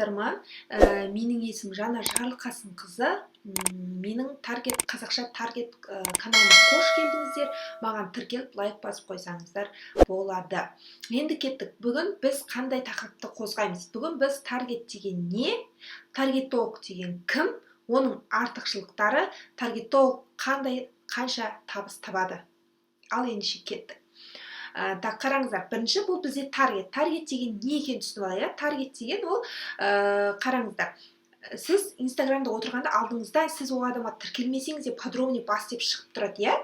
Менің есімім Жана Жарылқасынқызы. Менің қазақша таргет каналыма қош келдіңіздер. Маған тіркеліп лайк басып қойсаңыздар болады. Енді кеттік. Бүгін біз қандай тақырыпты қозғаймыз? Бүгін біз таргет деген не? Таргетолог деген кім? Оның артықшылықтары, таргетолог қанша табыс табады? Ал ендеше кеттік. Қараңыздар, бірінші бұл бізде таргет. Таргет деген не екенін түсініп алайық. Таргет деген ол, қараңыздар, сіз инстаграмда отырғанда алдыңызда сіз ол адамға тіркелмесеңіз де подробный бас деп шығып тұрады, иә?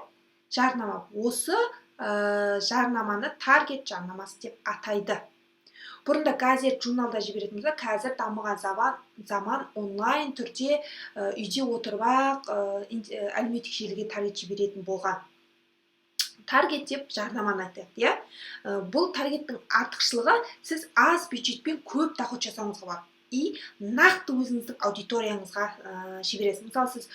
Жарнама. Осы жарнаманы таргет жарнамасы деп атайды. Бұрында газет, журналда жіберетін болса, қазір дамыған заман онлайн түрде үйде отырып әлеуметтік желіге таргет жіберетін болған. Таргет деп жарнаманы айтады, иә? Бұл таргеттің артықшылығы, сіз аз бюджетпен көп доход жасауыңызға болады. И нақты өзіңіздің аудиторияңызға жібересіз. Мысалы, сіз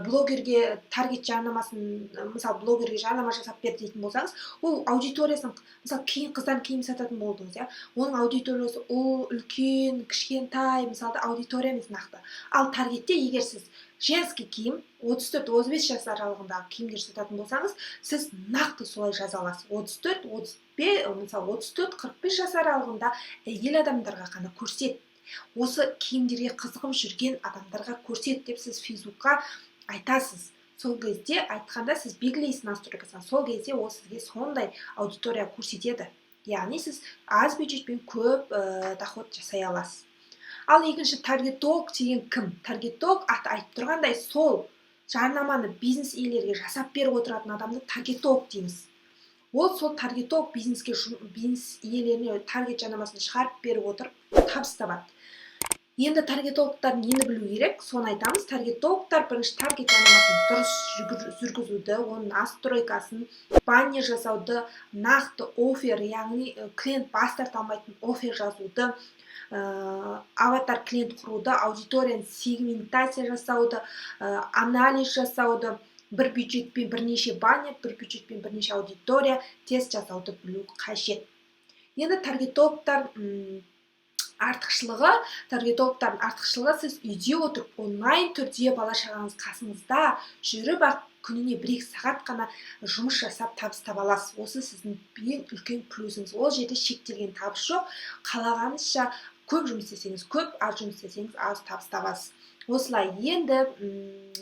блогерге таргет жарнамасын, мысалы, блогерге жарнама жасап бер дейтін болсаңыз, ол аудиториясын, мысалы, қыздан киім сататын болдыңыз, иә? Оның аудиториясы үлкен, кішкентай, мысалы, аудитория емес нақты. Ал таргетте, егер сіз женский киім 34-35 жас аралығындағы киімдер сататын болсаңыз, сіз нақты солай жаза аласыз. 34-45 жас аралығында әйел адамдарға ғана көрсет. Осы киімдерге қызығып жүрген адамдарға көрсет деп сіз Фейсбукқа айтасыз. Сол кезде айтқанда сіз белгілейсіз настройкасын. Сол кезде ол сізге сондай аудитория көрсетеді. Яғни сіз аз бюджетпен көп доход жасай аласыз. Ал екінші, таргетолог деген кім? Таргетолог аты айтып тұрғандай, сол жарнаманы бизнес иелерге жасап беріп отыратын адамды таргетолог дейміз. Ол сол таргетолог бизнес иелеріне таргет жарнамасын шығарып беріп отырып табыс табады. Енді таргетологтар нені білу керек? Соны айтамыз. Таргетологтар бірінші таргет жарнамасын дұрыс жүргізуді, оның настройкасын, баннер жасауды, нақты оффер, яғни клиент бас тарта алмайтын оффер жазуды, аватар клиент құруды, аудиторияны сегментация жасауды, анализ жасауды, бір бюджетпен бірнеше баннер, бір бюджетпен бірнеше аудитория тест жасауды білу қажет. Енді таргетологтардың артықшылығы, сіз үйде отырып онлайн түрде бала шағаңыз қасыңызда жүріп күніне 1-2 сағат қана жұмыс жасап табыс таба аласыз. Осы сіздің ең үлкен плюсіңіз. Ол жерде шектелген табыс жоқ. Қалағаныңызша көп жұмыс істесеңіз көп, аз жұмыс істесеңіз аз табыс табасыз. Осылай. Енді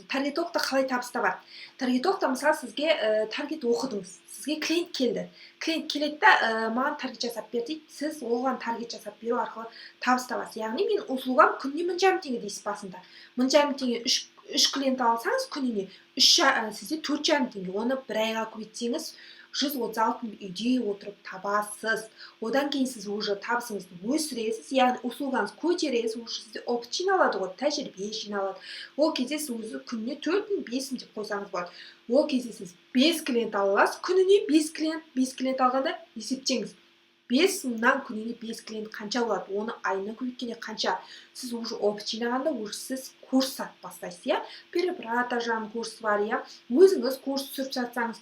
таргетологта қалай табыс табады? Таргетологта, мысалы, сізге таргет оқыдыңыз. Сізге клиент келді. Клиент келеді да, маған таргет жасап бер дейді. Сіз оған таргет жасап беру арқылы табыс табасыз. Яғни мен услугам күніне 1000 теңге дейсіз басында. 1000 теңге 3 клиент алсаңыз, күніне сізде 4,5 теңге. Оны бір айға көбейтсеңіз, 136 үйде отырып табасыз. Одан кейін сіз уже табысыңызды өсіресіз, яғни услугаңыз көтересіз, уже сізде опыт жиналады ғой, тәжірибе жиналады. Ол кезде сіз өзі күніне 4-5 деп қойсаңыз болады. Ол кезде сіз 5 клиент ала аласыз, күніне 5 клиент алғанда есептеңіз. 5.000-нан күніне 5 клиент қанша болады? Оны айына көбейткенде қанша? Сіз уже опыт жинағанда, уже сіз курс сатып бастайсыз, иә? Перепродажаның курсы бар, иә? Өзіңіз курс түсіріп сатсаңыз,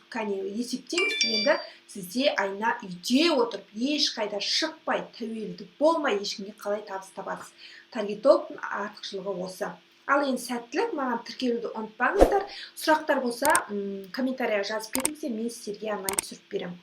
есептеңіз, енді сізде айына үйде отырып, ешқайда шықпай, тәуелді болмай, ешкімге қалай табыс табасыз. Таргетологтың артықшылығы осы. Ал енді сәттілік, маған тіркелуді ұмытпаңыздар. Сұрақтар болса, комментария жазып кетіңіздер, мен сіздерге арнайы түсіріп беремін.